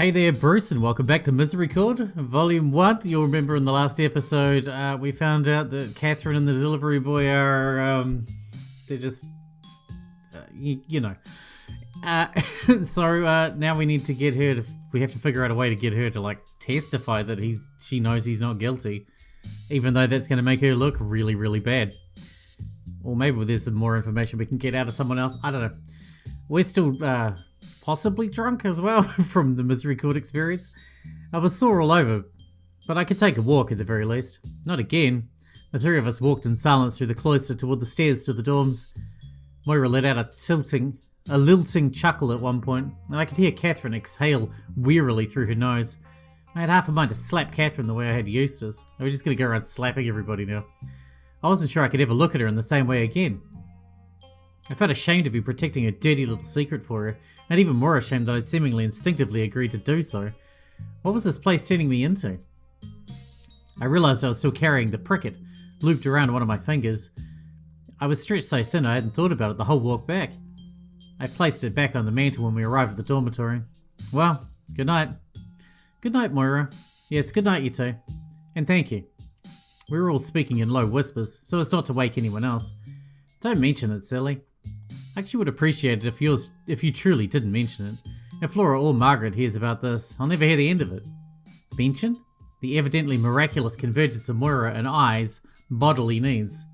Hey there, Bruce, and welcome back to Misericorde, Volume 1. You'll remember in the last episode, we found out that Catherine and the delivery boy are, they're just, you know. So now we need to get her to, we have to figure out a way to get her to, like, testify that she knows he's not guilty, even though that's going to make her look really, really bad. Or maybe there's some more information we can get out of someone else. I don't know. We're still, possibly drunk as well from the Misericorde experience. I was sore all over, but I could take a walk at the very least. Not again. The three of us walked in silence through the cloister toward the stairs to the dorms. Moira let out a lilting chuckle at one point, and I could hear Catherine exhale wearily through her nose. I had half a mind to slap Catherine the way I had Eustace. I was just going to go around slapping everybody now. I wasn't sure I could ever look at her in the same way again. I felt ashamed to be protecting a dirty little secret for her, and even more ashamed that I'd seemingly instinctively agreed to do so. What was this place turning me into? I realised I was still carrying the pricket, looped around one of my fingers. I was stretched so thin I hadn't thought about it the whole walk back. I placed it back on the mantel when we arrived at the dormitory. Well, good night. Good night, Moira. Yes, good night, you two. And thank you. We were all speaking in low whispers, so as not to wake anyone else. Don't mention it, silly. I actually would appreciate it if you truly didn't mention it. If Flora or Margaret hears about this, I'll never hear the end of it. Mention? The evidently miraculous convergence of Moira and I's bodily needs.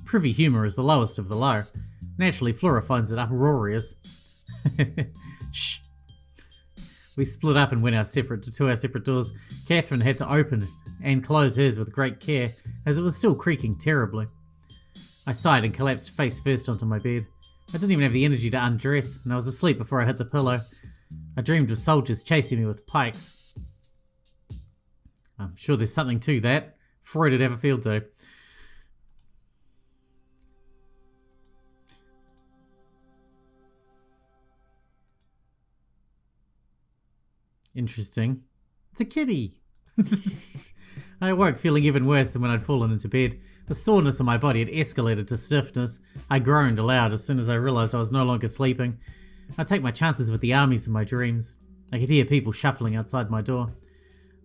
Privy humour is the lowest of the low. Naturally, Flora finds it uproarious. Shh. We split up and went to our separate doors. Catherine had to open and close hers with great care, as it was still creaking terribly. I sighed and collapsed face first onto my bed. I didn't even have the energy to undress, and I was asleep before I hit the pillow. I dreamed of soldiers chasing me with pikes. I'm sure there's something to that. Freud would have a field day. Interesting. It's a kitty. I awoke feeling even worse than when I'd fallen into bed. The soreness in my body had escalated to stiffness. I groaned aloud as soon as I realised I was no longer sleeping. I'd take my chances with the armies in my dreams. I could hear people shuffling outside my door.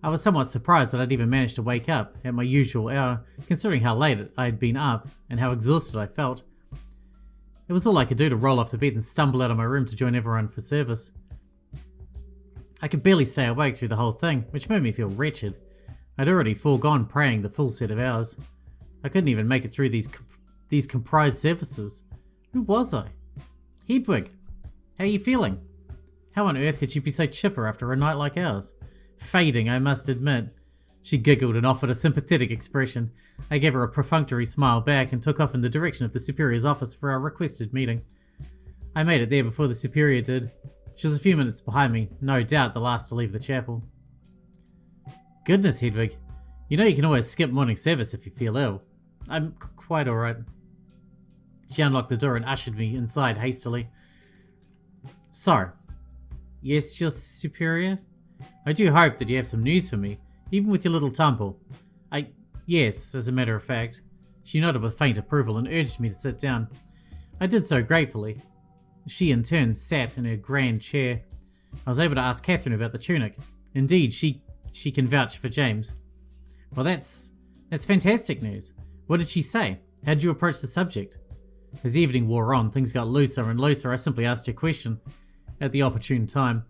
I was somewhat surprised that I'd even managed to wake up at my usual hour, considering how late I had been up and how exhausted I felt. It was all I could do to roll off the bed and stumble out of my room to join everyone for service. I could barely stay awake through the whole thing, which made me feel wretched. I'd already foregone praying the full set of hours. I couldn't even make it through these comprised services. Who was I? Hedwig, how are you feeling? How on earth could she be so chipper after a night like ours? Fading, I must admit. She giggled and offered a sympathetic expression. I gave her a perfunctory smile back and took off in the direction of the Superior's office for our requested meeting. I made it there before the Superior did. She was a few minutes behind me, no doubt the last to leave the chapel. Goodness, Hedwig. You know you can always skip morning service if you feel ill. I'm quite alright. She unlocked the door and ushered me inside hastily. So, yes, your superior? I do hope that you have some news for me, even with your little tumble. Yes, as a matter of fact. She nodded with faint approval and urged me to sit down. I did so gratefully. She in turn sat in her grand chair. I was able to ask Catherine about the tunic. Indeed, she can vouch for James. Well, that's fantastic news. What did she say? How did you approach the subject? As the evening wore on, things got looser and looser. I simply asked her question at the opportune time.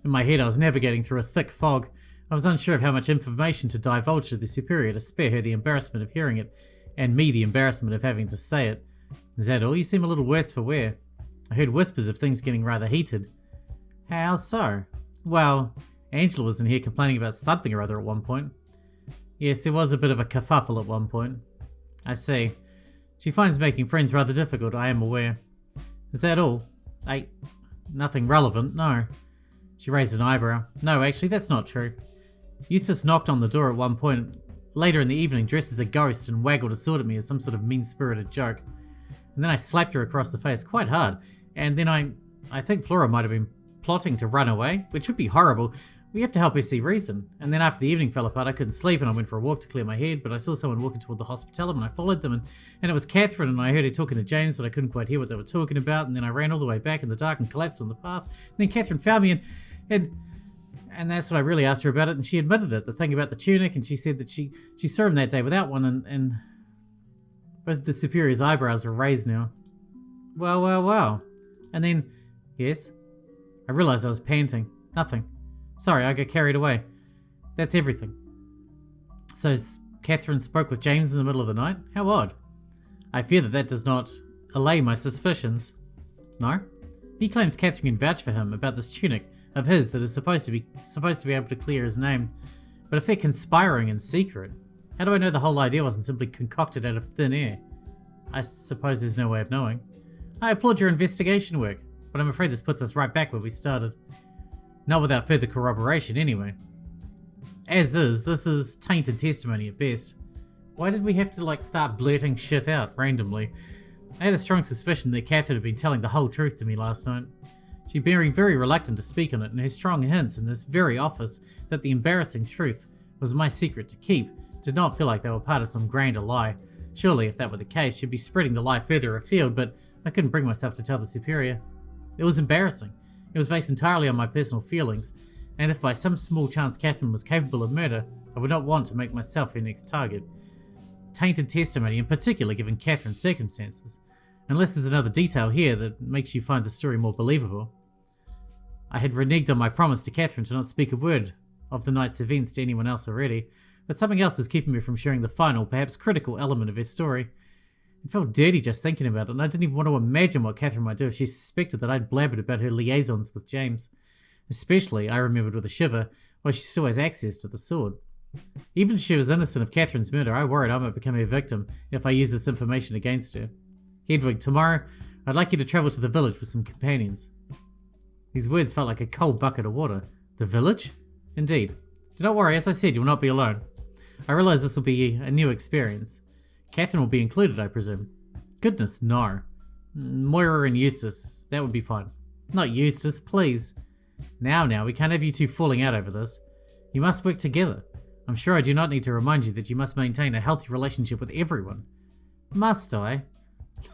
In my head, I was navigating through a thick fog. I was unsure of how much information to divulge to the Superior to spare her the embarrassment of hearing it, and me the embarrassment of having to say it. Is that all? You seem a little worse for wear. I heard whispers of things getting rather heated. How so? Well, Angela was in here complaining about something or other at one point. Yes, there was a bit of a kerfuffle at one point. I see. She finds making friends rather difficult, I am aware. Is that all? Nothing relevant, no. She raised an eyebrow. No, actually, that's not true. Eustace knocked on the door at one point, later in the evening dressed as a ghost and waggled a sword at me as some sort of mean-spirited joke. And then I slapped her across the face quite hard, and then I think Flora might have been plotting to run away, which would be horrible. We have to help her see reason. And then after the evening fell apart, I couldn't sleep and I went for a walk to clear my head, but I saw someone walking toward the hospitalum and I followed them and it was Catherine, and I heard her talking to James, but I couldn't quite hear what they were talking about, and then I ran all the way back in the dark and collapsed on the path. And then Catherine found me and And that's what I really asked her about it, and she admitted it. The thing about the tunic, and she said that she saw him that day without one, and both the Superior's eyebrows are raised now. Well. And then, yes? I realised I was panting. Nothing. Sorry, I got carried away. That's everything. So, Catherine spoke with James in the middle of the night? How odd. I fear that does not allay my suspicions. No? He claims Catherine can vouch for him about this tunic of his that is supposed to be able to clear his name. But if they're conspiring in secret, how do I know the whole idea wasn't simply concocted out of thin air? I suppose there's no way of knowing. I applaud your investigation work, but I'm afraid this puts us right back where we started. Not without further corroboration, anyway. As is, this is tainted testimony at best. Why did we have to, start blurting shit out randomly? I had a strong suspicion that Catherine had been telling the whole truth to me last night. She'd been very reluctant to speak on it, and her strong hints in this very office that the embarrassing truth was my secret to keep did not feel like they were part of some grander lie. Surely, if that were the case, she'd be spreading the lie further afield, but I couldn't bring myself to tell the Superior. It was embarrassing. It was based entirely on my personal feelings, and if by some small chance Catherine was capable of murder, I would not want to make myself her next target. Tainted testimony, in particular given Catherine's circumstances, unless there's another detail here that makes you find the story more believable. I had reneged on my promise to Catherine to not speak a word of the night's events to anyone else already, but something else was keeping me from sharing the final, perhaps critical element of her story. It felt dirty just thinking about it, and I didn't even want to imagine what Catherine might do if she suspected that I'd blabbered about her liaisons with James. Especially, I remembered with a shiver, why she still has access to the sword. Even if she was innocent of Catherine's murder, I worried I might become her victim if I used this information against her. Hedwig, tomorrow, I'd like you to travel to the village with some companions. These words felt like a cold bucket of water. The village? Indeed. Do not worry, as I said, you will not be alone. I realise this will be a new experience. Catherine will be included, I presume. Goodness, no. Moira and Eustace, that would be fine. Not Eustace, please. Now, we can't have you two falling out over this. You must work together. I'm sure I do not need to remind you that you must maintain a healthy relationship with everyone. Must I?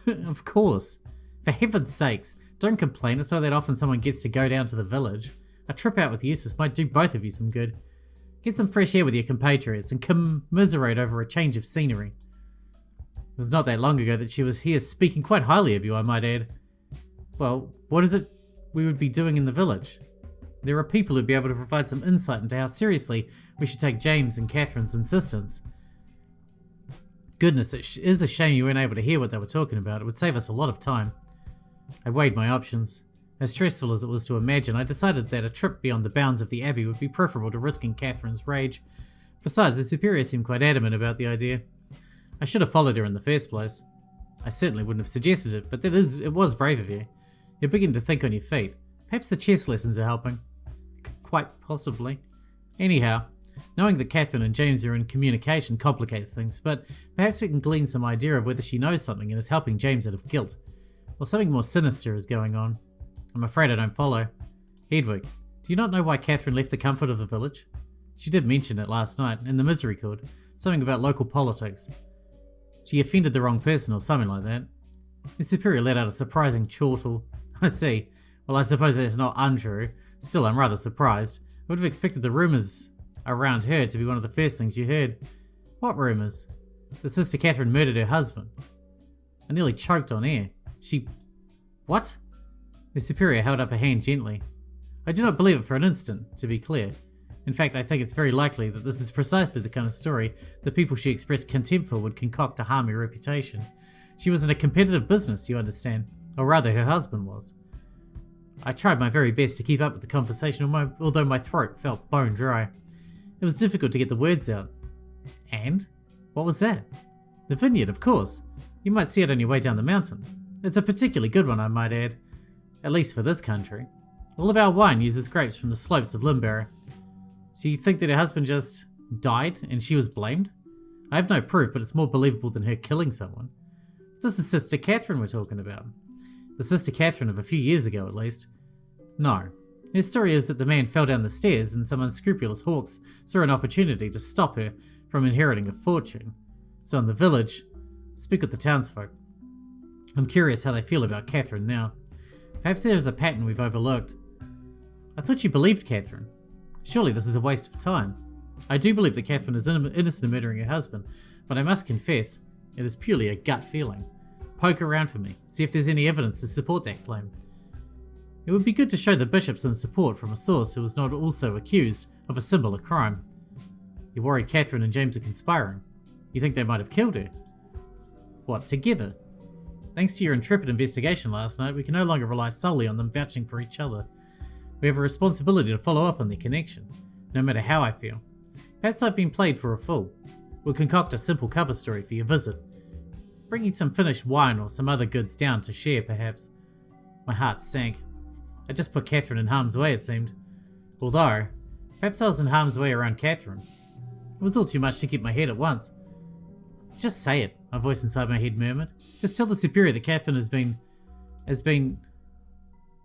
Of course. For heaven's sakes, don't complain. It's not that often someone gets to go down to the village. A trip out with Eustace might do both of you some good. Get some fresh air with your compatriots and commiserate over a change of scenery. It was not that long ago that she was here speaking quite highly of you, I might add. Well, what is it we would be doing in the village? There are people who'd be able to provide some insight into how seriously we should take James and Catherine's insistence. Goodness, it is a shame you weren't able to hear what they were talking about. It would save us a lot of time. I weighed my options. As stressful as it was to imagine, I decided that a trip beyond the bounds of the Abbey would be preferable to risking Catherine's rage. Besides, the Superior seemed quite adamant about the idea. I should have followed her in the first place. I certainly wouldn't have suggested it, but it was brave of you. You're beginning to think on your feet. Perhaps the chess lessons are helping. Quite possibly. Anyhow, knowing that Catherine and James are in communication complicates things, but perhaps we can glean some idea of whether she knows something and is helping James out of guilt, or something more sinister is going on. I'm afraid I don't follow. Hedwig, do you not know why Catherine left the comfort of the village? She did mention it last night, in the Misericorde, something about local politics. She offended the wrong person or something like that. The Superior let out a surprising chortle. I see. Well, I suppose that's not untrue. Still, I'm rather surprised. I would have expected the rumours around her to be one of the first things you heard. What rumours? That Sister Catherine murdered her husband. I nearly choked on air. What? The Superior held up a hand gently. I do not believe it for an instant, to be clear. In fact, I think it's very likely that this is precisely the kind of story the people she expressed contempt for would concoct to harm her reputation. She was in a competitive business, you understand. Or rather, her husband was. I tried my very best to keep up with the conversation, although my throat felt bone dry. It was difficult to get the words out. And? What was that? The vineyard, of course. You might see it on your way down the mountain. It's a particularly good one, I might add. At least for this country. All of our wine uses grapes from the slopes of Limburg. So you think that her husband just died and she was blamed? I have no proof, but it's more believable than her killing someone. This is Sister Catherine we're talking about. The Sister Catherine of a few years ago, at least. No. Her story is that the man fell down the stairs and some unscrupulous hawks saw an opportunity to stop her from inheriting a fortune. So in the village, speak with the townsfolk. I'm curious how they feel about Catherine now. Perhaps there is a pattern we've overlooked. I thought you believed Catherine. Surely this is a waste of time. I do believe that Catherine is innocent of murdering her husband, but I must confess, it is purely a gut feeling. Poke around for me, see if there's any evidence to support that claim. It would be good to show the bishop some support from a source who was not also accused of a similar crime. You're worried Catherine and James are conspiring. You think they might have killed her? What, together? Thanks to your intrepid investigation last night, we can no longer rely solely on them vouching for each other. We have a responsibility to follow up on their connection, no matter how I feel. Perhaps I've been played for a fool. We'll concoct a simple cover story for your visit. Bringing some finished wine or some other goods down to share, perhaps. My heart sank. I just put Catherine in harm's way, it seemed. Although, perhaps I was in harm's way around Catherine. It was all too much to keep my head at once. Just say it, a voice inside my head murmured. Just tell the superior that Catherine has been...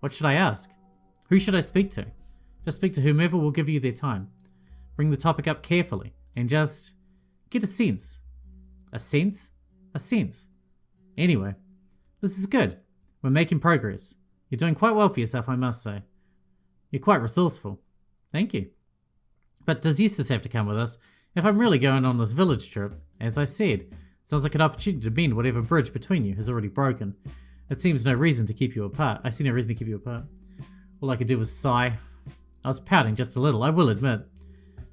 What should I ask? Who should I speak to? Just speak to whomever will give you their time. Bring the topic up carefully, and just get a sense. A sense? A sense. Anyway, this is good. We're making progress. You're doing quite well for yourself, I must say. You're quite resourceful. Thank you. But does Eustace have to come with us? If I'm really going on this village trip, as I said, it sounds like an opportunity to mend whatever bridge between you has already broken. It seems no reason to keep you apart. I see no reason to keep you apart. All I could do was sigh. I was pouting just a little, I will admit.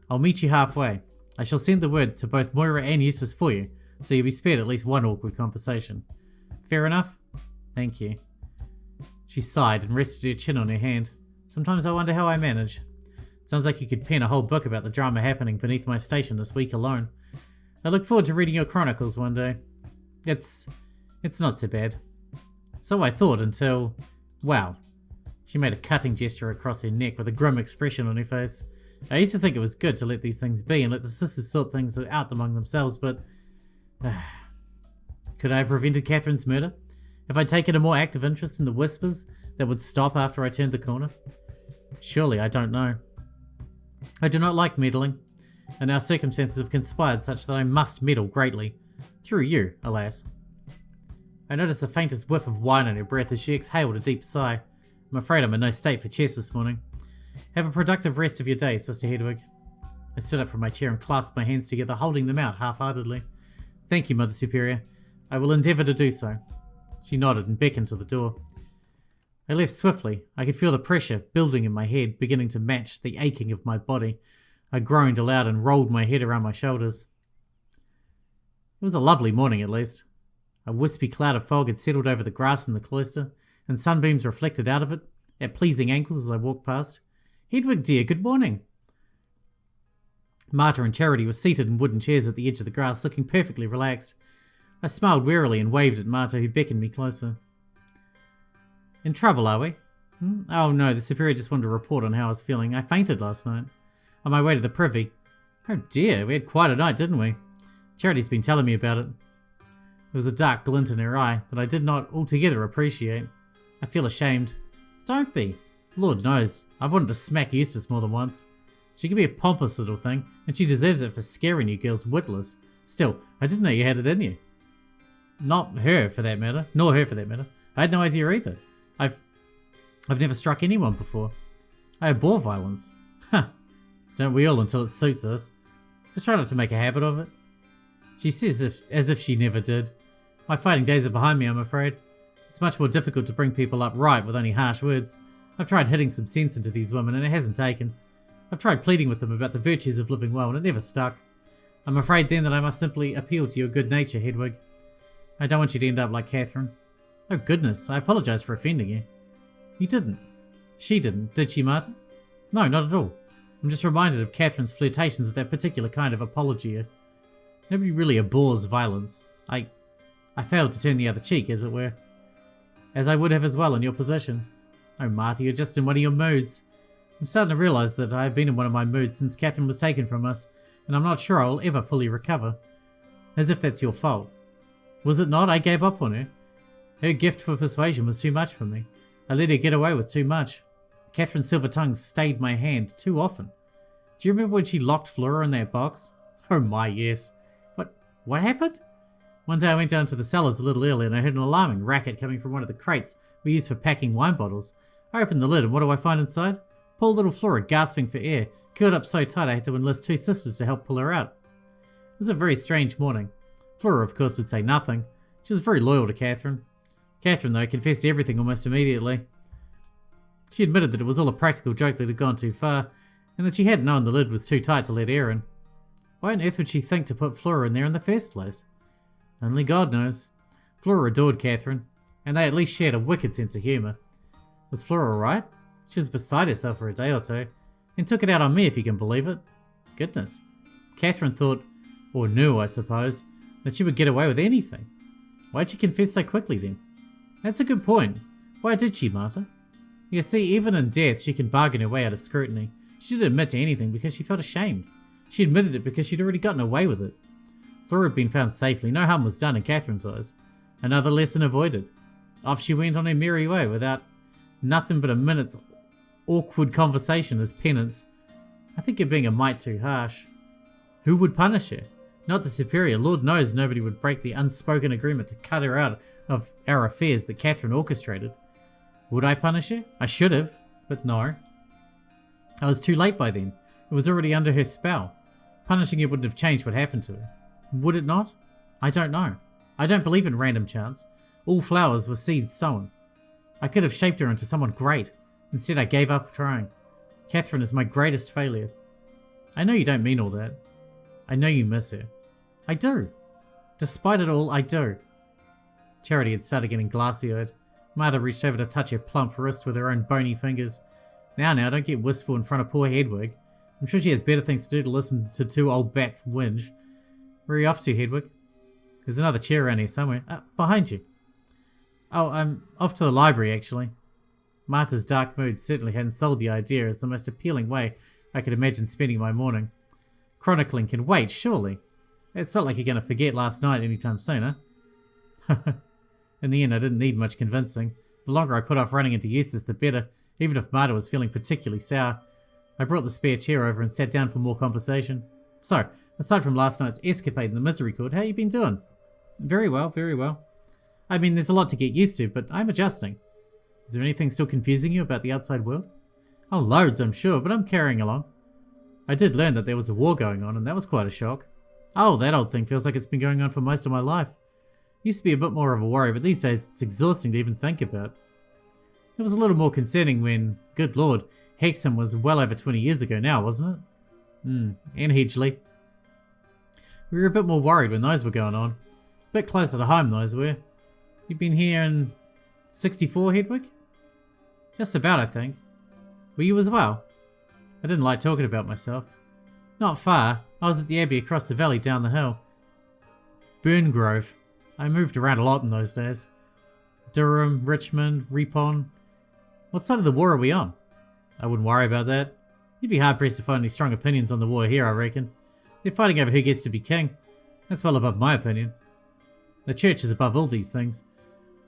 I'll meet you halfway. I shall send the word to both Moira and Eustace for you, so you'll be spared at least one awkward conversation. Fair enough? Thank you. She sighed and rested her chin on her hand. Sometimes I wonder how I manage. Sounds like you could pen a whole book about the drama happening beneath my station this week alone. I look forward to reading your chronicles one day. It's not so bad. So I thought until... Wow. She made a cutting gesture across her neck with a grim expression on her face. I used to think it was good to let these things be and let the sisters sort things out among themselves, but... Could I have prevented Catherine's murder? Have I taken a more active interest in the whispers that would stop after I turned the corner? Surely, I don't know. I do not like meddling, and our circumstances have conspired such that I must meddle greatly. Through you, alas. I noticed the faintest whiff of wine on her breath as she exhaled a deep sigh. I'm afraid I'm in no state for chess this morning. Have a productive rest of your day, Sister Hedwig. I stood up from my chair and clasped my hands together, holding them out half-heartedly. Thank you, Mother Superior. I will endeavour to do so. She nodded and beckoned to the door. I left swiftly. I could feel the pressure building in my head, beginning to match the aching of my body. I groaned aloud and rolled my head around my shoulders. It was a lovely morning, at least. A wispy cloud of fog had settled over the grass in the cloister, and sunbeams reflected out of it, at pleasing angles as I walked past. Hedwig, dear, good morning. Marta and Charity were seated in wooden chairs at the edge of the grass, looking perfectly relaxed. I smiled wearily and waved at Marta, who beckoned me closer. In trouble, are we? Oh no, the Superior just wanted to report on how I was feeling. I fainted last night. On my way to the privy. Oh dear, we had quite a night, didn't we? Charity's been telling me about it. There was a dark glint in her eye that I did not altogether appreciate. I feel ashamed. Don't be. Lord knows, I've wanted to smack Eustace more than once. She can be a pompous little thing, and she deserves it for scaring you girls witless. Still, I didn't know you had it in you. Not her, for that matter. Nor her, for that matter. I had no idea either. I've never struck anyone before. I abhor violence. Huh. Don't we all until it suits us. Just try not to make a habit of it. She says as if she never did. My fighting days are behind me, I'm afraid. It's much more difficult to bring people up right with only harsh words. I've tried hitting some sense into these women and it hasn't taken. I've tried pleading with them about the virtues of living well and it never stuck. I'm afraid then that I must simply appeal to your good nature, Hedwig. I don't want you to end up like Catherine. Oh goodness, I apologise for offending you. You didn't. She didn't, did she, Marta? No, not at all. I'm just reminded of Catherine's flirtations with that particular kind of apologia. Nobody really abhors violence. I failed to turn the other cheek, as it were. As I would have as well in your position. Oh, Marta, you're just in one of your moods. I'm starting to realise that I have been in one of my moods since Catherine was taken from us, and I'm not sure I will ever fully recover. As if that's your fault. Was it not? I gave up on her. Her gift for persuasion was too much for me. I let her get away with too much. Catherine's silver tongue stayed my hand too often. Do you remember when she locked Flora in that box? Oh my, yes. What happened? One day I went down to the cellars a little early and I heard an alarming racket coming from one of the crates we used for packing wine bottles. I opened the lid and what do I find inside? Poor little Flora, gasping for air, curled up so tight I had to enlist 2 sisters to help pull her out. It was a very strange morning. Flora, of course, would say nothing. She was very loyal to Catherine. Catherine, though, confessed everything almost immediately. She admitted that it was all a practical joke that had gone too far, and that she had known the lid was too tight to let air in. Why on earth would she think to put Flora in there in the first place? Only God knows. Flora adored Catherine, and they at least shared a wicked sense of humour. Was Flora alright? She was beside herself for a day or two, and took it out on me if you can believe it. Goodness. Catherine thought, or knew I suppose, that she would get away with anything. Why'd she confess so quickly then? That's a good point. Why did she, Marta? You see, even in death she can bargain her way out of scrutiny. She didn't admit to anything because she felt ashamed. She admitted it because she'd already gotten away with it. Flora had been found safely, no harm was done in Catherine's eyes. Another lesson avoided. Off she went on her merry way without nothing but a minute's awkward conversation as penance. I think you're being a mite too harsh. Who would punish her? Not the superior. Lord knows nobody would break the unspoken agreement to cut her out of our affairs that Catherine orchestrated. Would I punish her? I should have, but no. I was too late by then. It was already under her spell. Punishing her wouldn't have changed what happened to her. Would it not? I don't know. I don't believe in random chance. All flowers were seeds sown. I could have shaped her into someone great. Instead, I gave up trying. Catherine is my greatest failure. I know you don't mean all that. I know you miss her. I do. Despite it all, I do. Charity had started getting glassy-eyed. Marta reached over to touch her plump wrist with her own bony fingers. Now, don't get wistful in front of poor Hedwig. I'm sure she has better things to do to listen to 2 old bats whinge. Where are you off to, Hedwig? There's another chair around here somewhere. Behind you. Oh, I'm off to the library, actually. Marta's dark mood certainly hadn't sold the idea as the most appealing way I could imagine spending my morning. Chronicling can wait, surely. It's not like you're going to forget last night anytime soon, huh? In the end, I didn't need much convincing. The longer I put off running into Eustace, the better, even if Marta was feeling particularly sour. I brought the spare chair over and sat down for more conversation. So, aside from last night's escapade in the Misericorde, how you been doing? Very well, very well. I mean, there's a lot to get used to, but I'm adjusting. Is there anything still confusing you about the outside world? Oh, loads, I'm sure, but I'm carrying along. I did learn that there was a war going on, and that was quite a shock. Oh, that old thing feels like it's been going on for most of my life. Used to be a bit more of a worry, but these days it's exhausting to even think about. It was a little more concerning when, good lord, Hexham was well over 20 years ago now, wasn't it? And Hedgley. We were a bit more worried when those were going on. A bit closer to home those were. You've been here in 64, Hedwig? Just about, I think. Were you as well? I didn't like talking about myself. Not far. I was at the Abbey across the valley down the hill. Burngrove. I moved around a lot in those days. Durham, Richmond, Ripon. What side of the war are we on? I wouldn't worry about that. You'd be hard-pressed to find any strong opinions on the war here, I reckon. They're fighting over who gets to be king. That's well above my opinion. The church is above all these things.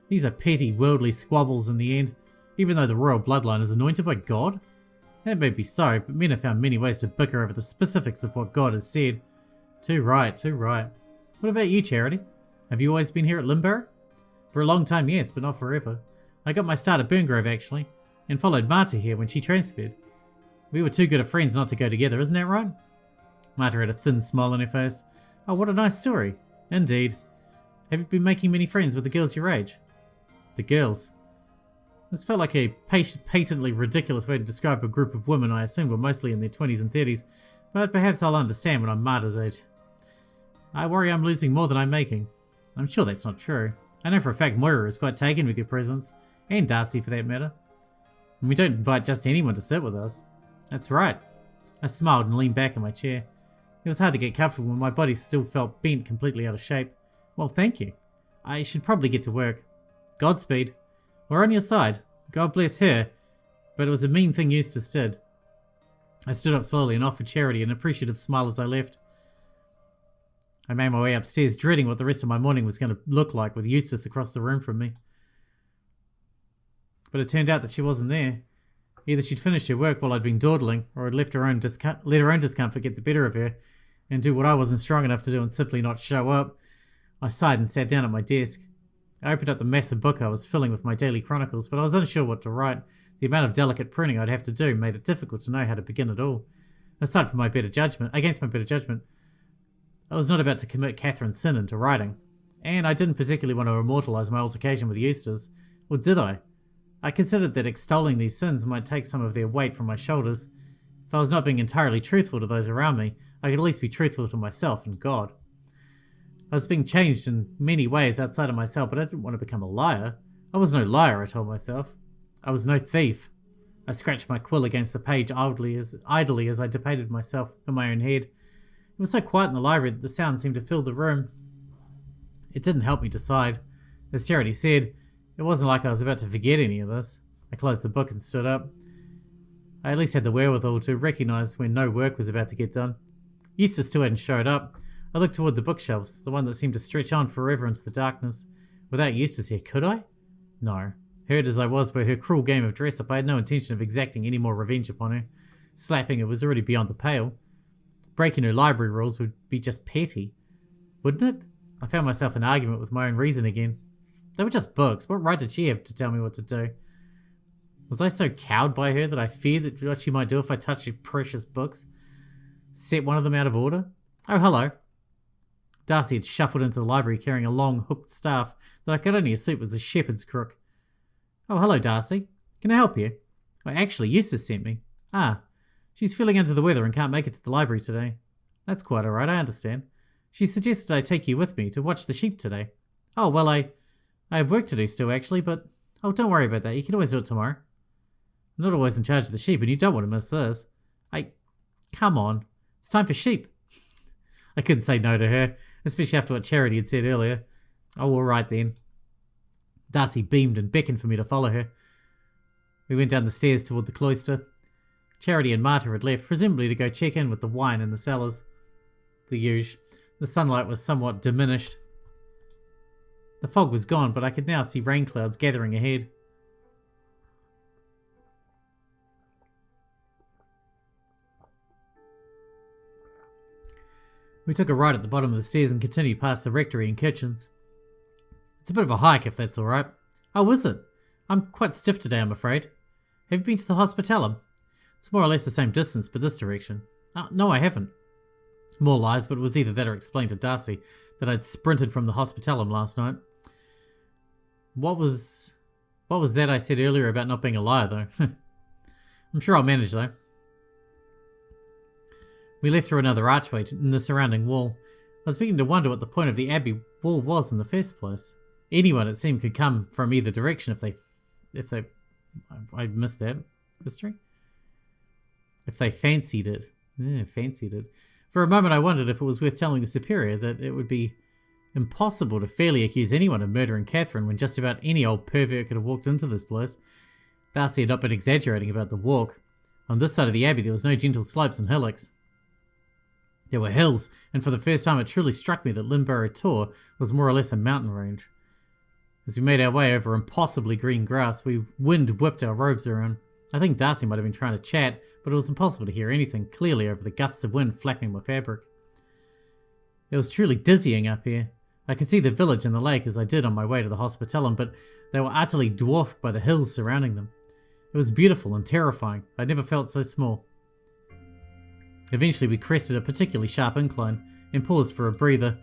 These are petty, worldly squabbles in the end, even though the royal bloodline is anointed by God. That may be so, but men have found many ways to bicker over the specifics of what God has said. Too right, too right. What about you, Charity? Have you always been here at Limburg? For a long time, yes, but not forever. I got my start at Burngrove, actually, and followed Marta here when she transferred. We were too good of friends not to go together, isn't that right? Marta had a thin smile on her face. Oh, what a nice story. Indeed. Have you been making many friends with the girls your age? The girls? This felt like a patently ridiculous way to describe a group of women I assumed were mostly in their 20s and 30s, but perhaps I'll understand when I'm Marta's age. I worry I'm losing more than I'm making. I'm sure that's not true. I know for a fact Moira is quite taken with your presence, and Darcy for that matter. And we don't invite just anyone to sit with us. That's right. I smiled and leaned back in my chair. It was hard to get comfortable when my body still felt bent completely out of shape. Well, thank you. I should probably get to work. Godspeed. We're on your side. God bless her. But it was a mean thing Eustace did. I stood up slowly and offered Charity an appreciative smile as I left. I made my way upstairs, dreading what the rest of my morning was going to look like with Eustace across the room from me. But it turned out that she wasn't there. Either she'd finished her work while I'd been dawdling, or had let her own discomfort get the better of her, and do what I wasn't strong enough to do and simply not show up. I sighed and sat down at my desk. I opened up the massive book I was filling with my daily chronicles, but I was unsure what to write. The amount of delicate printing I'd have to do made it difficult to know how to begin at all. Against my better judgment, I was not about to commit Catherine's sin into writing. And I didn't particularly want to immortalise my altercation with Eustace. Or did I? I considered that extolling these sins might take some of their weight from my shoulders. If I was not being entirely truthful to those around me, I could at least be truthful to myself and God. I was being changed in many ways outside of myself, but I didn't want to become a liar. I was no liar, I told myself. I was no thief. I scratched my quill against the page idly as I debated myself in my own head. It was so quiet in the library that the sound seemed to fill the room. It didn't help me decide. As Charity said, it wasn't like I was about to forget any of this. I closed the book and stood up. I at least had the wherewithal to recognise when no work was about to get done. Eustace still hadn't showed up. I looked toward the bookshelves, the one that seemed to stretch on forever into the darkness. Without Eustace here, could I? No. Hurt as I was by her cruel game of dress-up, I had no intention of exacting any more revenge upon her. Slapping her was already beyond the pale. Breaking her library rules would be just petty. Wouldn't it? I found myself in argument with my own reason again. They were just books. What right did she have to tell me what to do? Was I so cowed by her that I feared that what she might do if I touched her precious books? Set one of them out of order? Oh, hello. Darcy had shuffled into the library carrying a long, hooked staff that I could only assume was a shepherd's crook. Oh, hello, Darcy. Can I help you? Oh, actually, Eustace sent me. Ah, she's feeling under the weather and can't make it to the library today. That's quite all right, I understand. She suggested I take you with me to watch the sheep today. Oh, well, I have work to do still, actually, but... Oh, don't worry about that. You can always do it tomorrow. I'm not always in charge of the sheep, and you don't want to miss this. Come on. It's time for sheep. I couldn't say no to her, especially after what Charity had said earlier. Oh, all right then. Darcy beamed and beckoned for me to follow her. We went down the stairs toward the cloister. Charity and Marta had left, presumably to go check in with the wine in the cellars. The usual. The sunlight was somewhat diminished. The fog was gone, but I could now see rain clouds gathering ahead. We took a right at the bottom of the stairs and continued past the rectory and kitchens. It's a bit of a hike, if that's all right. Oh, is it? I'm quite stiff today, I'm afraid. Have you been to the Hospitalum? It's more or less the same distance, but this direction. No, I haven't. More lies, but it was either that or explained to Darcy that I'd sprinted from the Hospitalum last night. What was that I said earlier about not being a liar, though? I'm sure I'll manage, though. We left through another archway in the surrounding wall. I was beginning to wonder what the point of the Abbey wall was in the first place. Anyone, it seemed, could come from either direction if they... I missed that. History? If they fancied it. Yeah, fancied it. For a moment I wondered if it was worth telling the Superior that it would be impossible to fairly accuse anyone of murdering Catherine when just about any old pervert could have walked into this place. Darcy had not been exaggerating about the walk. On this side of the Abbey there was no gentle slopes and hillocks. There were hills, and for the first time it truly struck me that Lynnborough Tor was more or less a mountain range. As we made our way over impossibly green grass, we wind-whipped our robes around. I think Darcy might have been trying to chat, but it was impossible to hear anything clearly over the gusts of wind flapping my fabric. It was truly dizzying up here. I could see the village and the lake as I did on my way to the Hospitalum, but they were utterly dwarfed by the hills surrounding them. It was beautiful and terrifying. I'd never felt so small. Eventually we crested a particularly sharp incline and paused for a breather.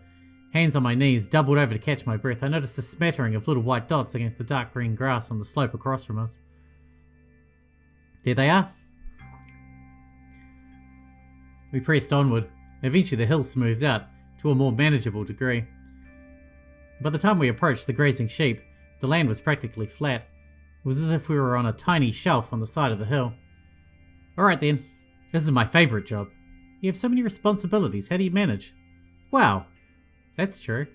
Hands on my knees, doubled over to catch my breath, I noticed a smattering of little white dots against the dark green grass on the slope across from us. There they are. We pressed onward. Eventually the hills smoothed out to a more manageable degree. By the time we approached the grazing sheep, the land was practically flat. It was as if we were on a tiny shelf on the side of the hill. Alright then, this is my favourite job. You have so many responsibilities, how do you manage? Wow, that's true.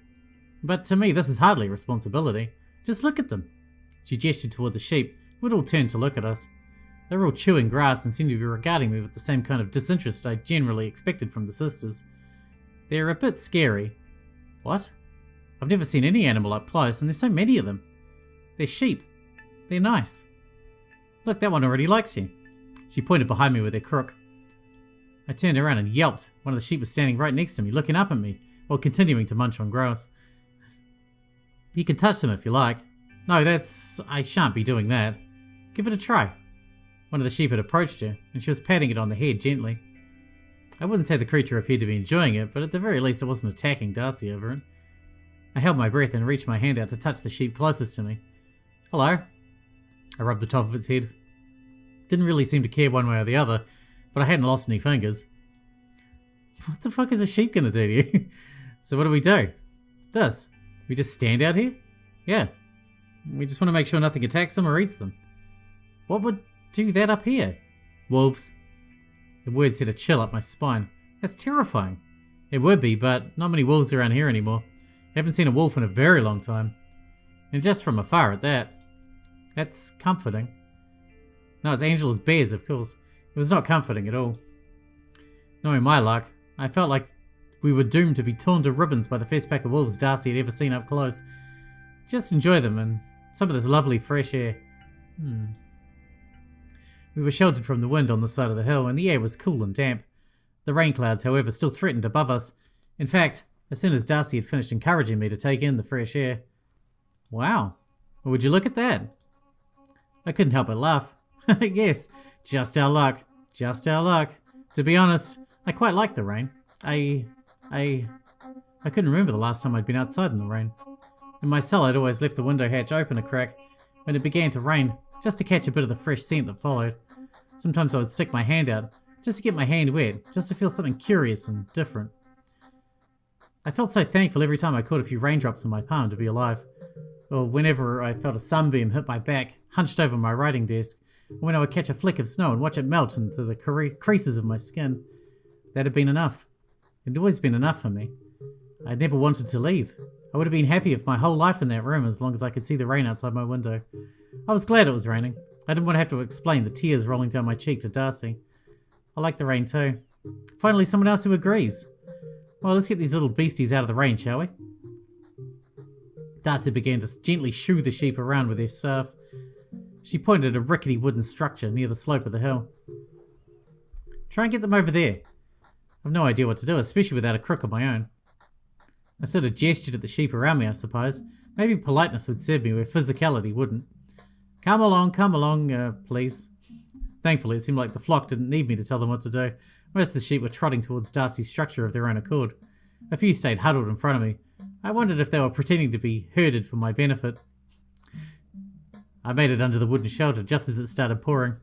But to me this is hardly a responsibility. Just look at them. She gestured toward the sheep, who had all turned to look at us. They were all chewing grass and seemed to be regarding me with the same kind of disinterest I generally expected from the sisters. They're a bit scary. What? I've never seen any animal up close, and there's so many of them. They're sheep. They're nice. Look, that one already likes you. She pointed behind me with her crook. I turned around and yelped. One of the sheep was standing right next to me, looking up at me, while continuing to munch on grass. You can touch them if you like. No, I shan't be doing that. Give it a try. One of the sheep had approached her, and she was patting it on the head gently. I wouldn't say the creature appeared to be enjoying it, but at the very least it wasn't attacking Darcy over it. I held my breath and reached my hand out to touch the sheep closest to me. Hello. I rubbed the top of its head. Didn't really seem to care one way or the other, but I hadn't lost any fingers. What the fuck is a sheep gonna do to you? So what do? This. We just stand out here? Yeah. We just want to make sure nothing attacks them or eats them. What would do that up here? Wolves. The word set a chill up my spine. That's terrifying. It would be, but not many wolves around here anymore. I haven't seen a wolf in a very long time. And just from afar at that. That's comforting. No, it's Angela's bears, of course. It was not comforting at all. Knowing my luck, I felt like we were doomed to be torn to ribbons by the first pack of wolves Darcy had ever seen up close. Just enjoy them and some of this lovely fresh air. We were sheltered from the wind on the side of the hill, and the air was cool and damp. The rain clouds, however, still threatened above us. In fact, as soon as Darcy had finished encouraging me to take in the fresh air. Wow. Well, would you look at that? I couldn't help but laugh. Yes, just our luck. Just our luck. To be honest, I quite liked the rain. I couldn't remember the last time I'd been outside in the rain. In my cell, I'd always left the window hatch open a crack when it began to rain, just to catch a bit of the fresh scent that followed. Sometimes I would stick my hand out, just to get my hand wet, just to feel something curious and different. I felt so thankful every time I caught a few raindrops in my palm to be alive, or whenever I felt a sunbeam hit my back, hunched over my writing desk, or when I would catch a flick of snow and watch it melt into the creases of my skin. That had been enough. It had always been enough for me. I'd never wanted to leave. I would have been happy if my whole life in that room as long as I could see the rain outside my window. I was glad it was raining. I didn't want to have to explain the tears rolling down my cheek to Darcy. I liked the rain too. Finally, someone else who agrees. Well, let's get these little beasties out of the rain, shall we? Darcy began to gently shoo the sheep around with her staff. She pointed at a rickety wooden structure near the slope of the hill. Try and get them over there. I've no idea what to do, especially without a crook of my own. I sort of gestured at the sheep around me, I suppose. Maybe politeness would serve me where physicality wouldn't. Come along, please. Thankfully, it seemed like the flock didn't need me to tell them what to do. Most of the sheep were trotting towards Darcy's structure of their own accord. A few stayed huddled in front of me. I wondered if they were pretending to be herded for my benefit. I made it under the wooden shelter just as it started pouring.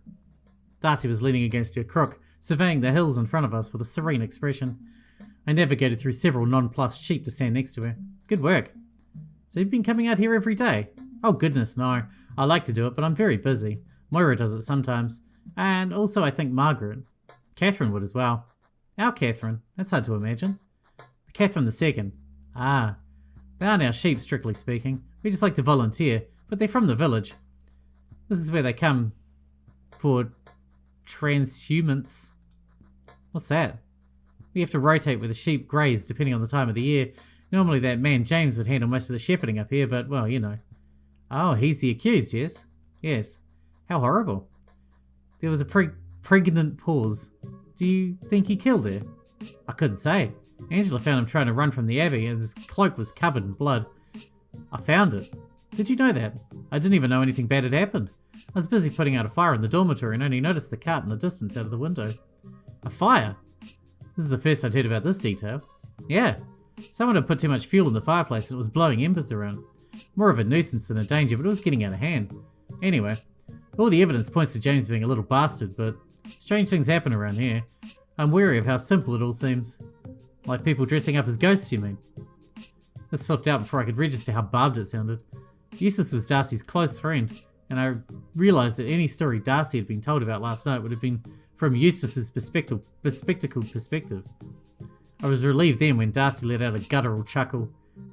Darcy was leaning against her crook, surveying the hills in front of us with a serene expression. I navigated through several nonplussed sheep to stand next to her. Good work. So you've been coming out here every day? Oh goodness, no. I like to do it, but I'm very busy. Moira does it sometimes. And also I think Margaret. Catherine would as well. Our Catherine. That's hard to imagine. Catherine II. Ah. They aren't our sheep, strictly speaking. We just like to volunteer, but they're from the village. This is where they come for transhumance. What's that? We have to rotate where the sheep graze depending on the time of the year. Normally that man James would handle most of the shepherding up here, but, well, you know. Oh, he's the accused, yes? Yes. How horrible. There was a pregnant pause. Do you think he killed her? I couldn't say. Angela found him trying to run from the abbey and his cloak was covered in blood. I found it. Did you know that? I didn't even know anything bad had happened. I was busy putting out a fire in the dormitory and only noticed the cart in the distance out of the window. A fire? This is the first I'd heard about this detail. Yeah. Someone had put too much fuel in the fireplace and it was blowing embers around. More of a nuisance than a danger, but it was getting out of hand. Anyway, all the evidence points to James being a little bastard, but strange things happen around here. I'm wary of how simple it all seems. Like people dressing up as ghosts, you mean? This slipped out before I could register how barbed it sounded. Eustace was Darcy's close friend, and I realised that any story Darcy had been told about last night would have been from Eustace's bespectacled perspective. I was relieved then when Darcy let out a guttural chuckle.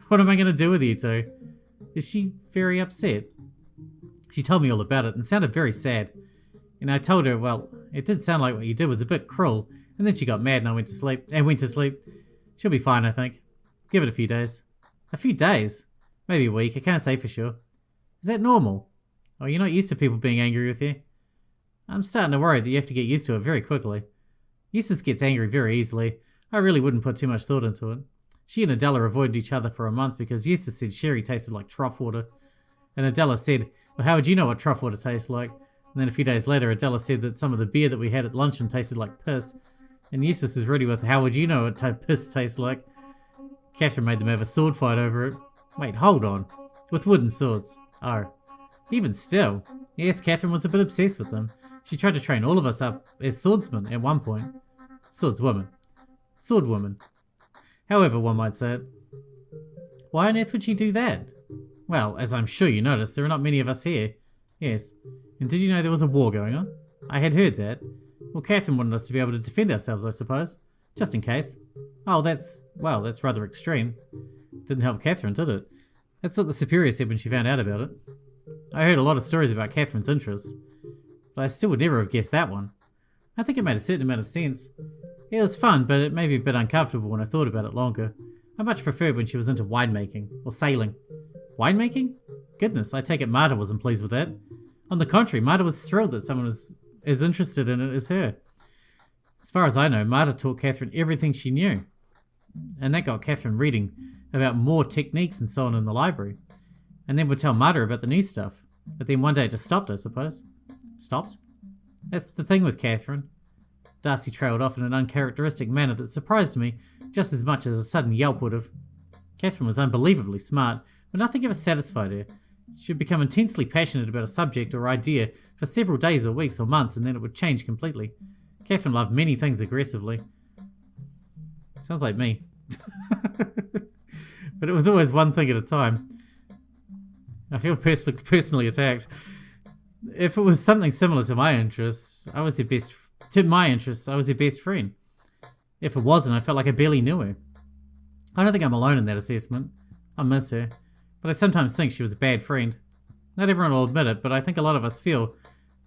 What am I going to do with you two? Is she very upset? She told me all about it and sounded very sad. And I told her, well, it did sound like what you did was a bit cruel. And then she got mad and I went to sleep. She'll be fine, I think. Give it a few days. A few days? Maybe a week, I can't say for sure. Is that normal? Oh, you're not used to people being angry with you? I'm starting to worry that you have to get used to it very quickly. Eustace gets angry very easily. I really wouldn't put too much thought into it. She and Adela avoided each other for a month because Eustace said sherry tasted like trough water. And Adela said, well, how would you know what trough water tastes like? And then a few days later, Adela said that some of the beer that we had at luncheon tasted like piss. And Eustace was ready with, how would you know what piss tastes like? Catherine made them have a sword fight over it. Wait, hold on. With wooden swords. Oh. Even still. Yes, Catherine was a bit obsessed with them. She tried to train all of us up as swordsmen at one point. Swordswomen. Swordwoman. However one might say it. Why on earth would she do that? Well, as I'm sure you noticed, there are not many of us here. Yes. And did you know there was a war going on? I had heard that. Well, Catherine wanted us to be able to defend ourselves, I suppose. Just in case. Oh, that's rather extreme. Didn't help Catherine, did it? That's what the Superior said when she found out about it. I heard a lot of stories about Catherine's interests, but I still would never have guessed that one. I think it made a certain amount of sense. It was fun, but it made me a bit uncomfortable when I thought about it longer. I much preferred when she was into winemaking, or sailing. Winemaking? Goodness, I take it Marta wasn't pleased with that. On the contrary, Marta was thrilled that someone was as interested in it as her. As far as I know, Marta taught Catherine everything she knew. And that got Catherine reading about more techniques and so on in the library. And then would tell Marta about the new stuff. But then one day it just stopped, I suppose. Stopped? That's the thing with Catherine. Darcy trailed off in an uncharacteristic manner that surprised me just as much as a sudden yelp would have. Catherine was unbelievably smart, but nothing ever satisfied her. She would become intensely passionate about a subject or idea for several days or weeks or months, and then it would change completely. Catherine loved many things aggressively. Sounds like me. But it was always one thing at a time. I feel personally attacked. If it was something similar to my interests, I was her best friend. If it wasn't, I felt like I barely knew her. I don't think I'm alone in that assessment. I miss her, but I sometimes think she was a bad friend. Not everyone will admit it, but I think a lot of us feel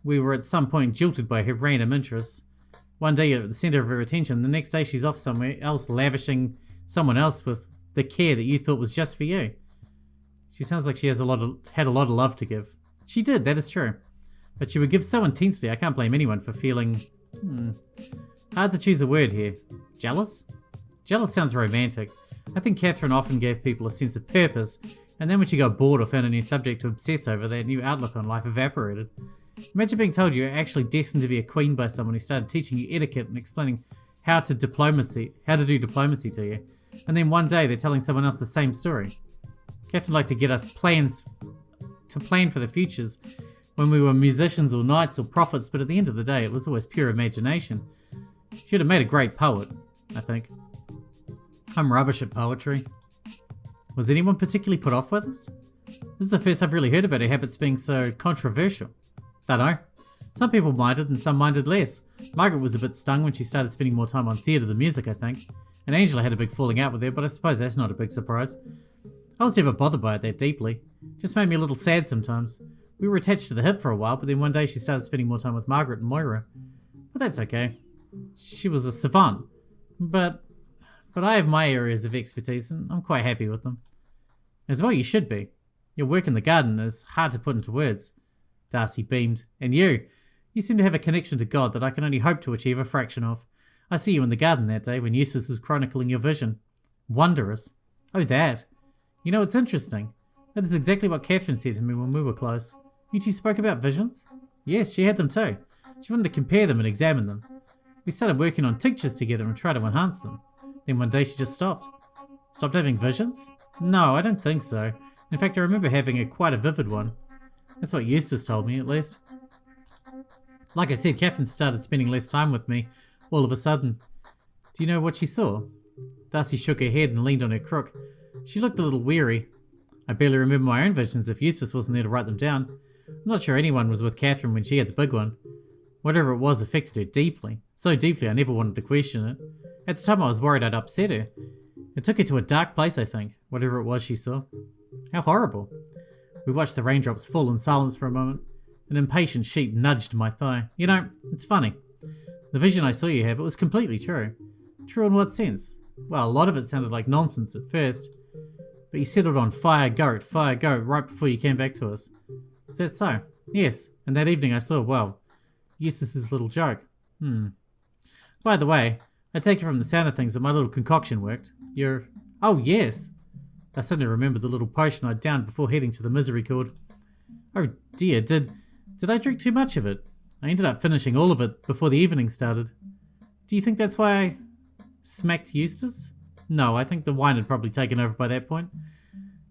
we were at some point jilted by her random interests. One day you're at the centre of her attention, the next day she's off somewhere else lavishing someone else with the care that you thought was just for you. She sounds like she had a lot of love to give. She did, that is true. But she would give so intensely, I can't blame anyone for feeling... Hard to choose a word here. Jealous? Jealous sounds romantic. I think Catherine often gave people a sense of purpose, and then when she got bored or found a new subject to obsess over, that new outlook on life evaporated. Imagine being told you were actually destined to be a queen by someone who started teaching you etiquette and explaining how to do diplomacy to you, and then one day they're telling someone else the same story. Catherine liked to get us to plan for the futures when we were musicians or knights or prophets, but at the end of the day it was always pure imagination. She would have made a great poet, I think. I'm rubbish at poetry. Was anyone particularly put off by this? This is the first I've really heard about her habits being so controversial. Dunno. Some people minded and some minded less. Margaret was a bit stung when she started spending more time on theatre than music, I think. And Angela had a big falling out with her, but I suppose that's not a big surprise. I was never bothered by it that deeply. It just made me a little sad sometimes. We were attached to the hip for a while, but then one day she started spending more time with Margaret and Moira. But that's okay. She was a savant. But I have my areas of expertise and I'm quite happy with them. As well you should be. Your work in the garden is hard to put into words. Darcy beamed. And you seem to have a connection to God that I can only hope to achieve a fraction of. I see you in the garden that day when Eustace was chronicling your vision. Wondrous. Oh, that. You know, it's interesting. That is exactly what Catherine said to me when we were close. You two spoke about visions? Yes, she had them too. She wanted to compare them and examine them. We started working on tinctures together and tried to enhance them. Then one day she just stopped. Stopped having visions? No, I don't think so. In fact, I remember having quite a vivid one. That's what Eustace told me, at least. Like I said, Catherine started spending less time with me all of a sudden. Do you know what she saw? Darcy shook her head and leaned on her crook. She looked a little weary. I barely remember my own visions if Eustace wasn't there to write them down. I'm not sure anyone was with Catherine when she had the big one. Whatever it was affected her deeply. So deeply I never wanted to question it. At the time I was worried I'd upset her. It took her to a dark place, I think, whatever it was she saw. How horrible. We watched the raindrops fall in silence for a moment. An impatient sheep nudged my thigh. You know, it's funny. The vision I saw you have, it was completely true. True in what sense? Well, a lot of it sounded like nonsense at first. But you settled on fire goat right before you came back to us. Is that so? Yes, and that evening I saw, well, Eustace's little joke. By the way, I take it from the sound of things that my little concoction worked. You're Oh, yes. I suddenly remembered the little potion I'd downed before heading to the Misericorde. Oh dear, did I drink too much of it? I ended up finishing all of it before the evening started. Do you think that's why I smacked Eustace? No, I think the wine had probably taken over by that point.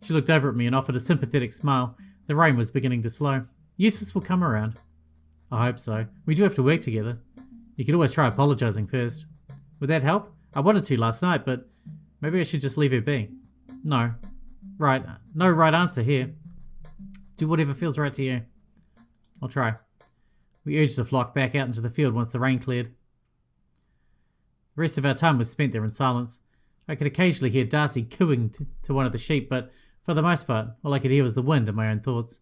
She looked over at me and offered a sympathetic smile. The rain was beginning to slow. Eustace will come around. I hope so. We do have to work together. You could always try apologising first. Would that help? I wanted to last night, but maybe I should just leave her be. No. Right. No right answer here. Do whatever feels right to you. I'll try. We urged the flock back out into the field once the rain cleared. The rest of our time was spent there in silence. I could occasionally hear Darcy cooing to one of the sheep, but for the most part, all I could hear was the wind and my own thoughts.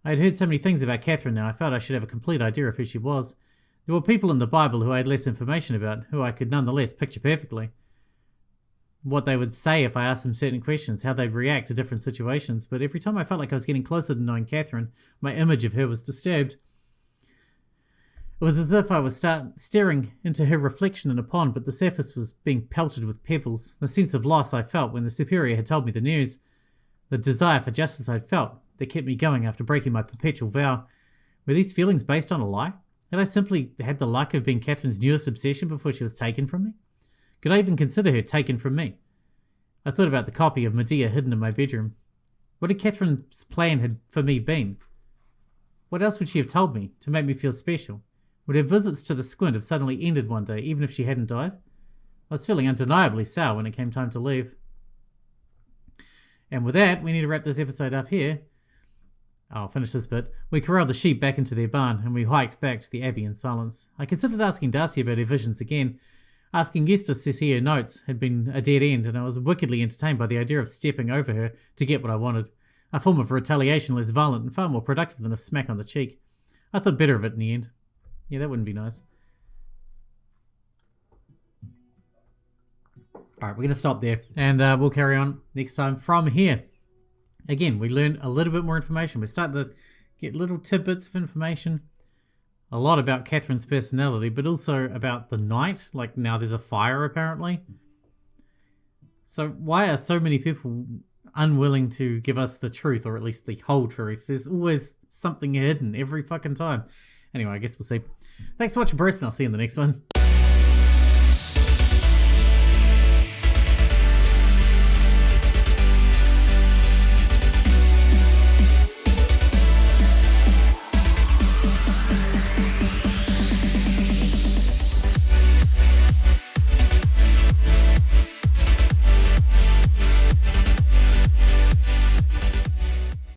I had heard so many things about Catherine now, I felt I should have a complete idea of who she was. There were people in the Bible who I had less information about, who I could nonetheless picture perfectly. What they would say if I asked them certain questions, how they'd react to different situations, but every time I felt like I was getting closer to knowing Catherine, my image of her was disturbed. It was as if I was staring into her reflection in a pond, but the surface was being pelted with pebbles. The sense of loss I felt when the superior had told me the news, the desire for justice I felt that kept me going after breaking my perpetual vow. Were these feelings based on a lie? Had I simply had the luck of being Catherine's newest obsession before she was taken from me? Could I even consider her taken from me? I thought about the copy of Medea hidden in my bedroom. What had Catherine's plan for me been? What else would she have told me to make me feel special? Would her visits to the squint have suddenly ended one day, even if she hadn't died? I was feeling undeniably sour when it came time to leave. And with that, we need to wrap this episode up here. I'll finish this bit. We corralled the sheep back into their barn, and we hiked back to the Abbey in silence. I considered asking Darcy about her visions again. Asking Eustace to see her notes had been a dead end, and I was wickedly entertained by the idea of stepping over her to get what I wanted. A form of retaliation less violent and far more productive than a smack on the cheek. I thought better of it in the end. Yeah, that wouldn't be nice. Alright, we're going to stop there, and we'll carry on next time from here. Again, we learn a little bit more information. We're starting to get little tidbits of information. A lot about Catherine's personality, but also about the night. Like, now there's a fire, apparently. So why are so many people unwilling to give us the truth, or at least the whole truth? There's always something hidden every fucking time. Anyway, I guess we'll see. Thanks for watching, Bruce, and I'll see you in the next one.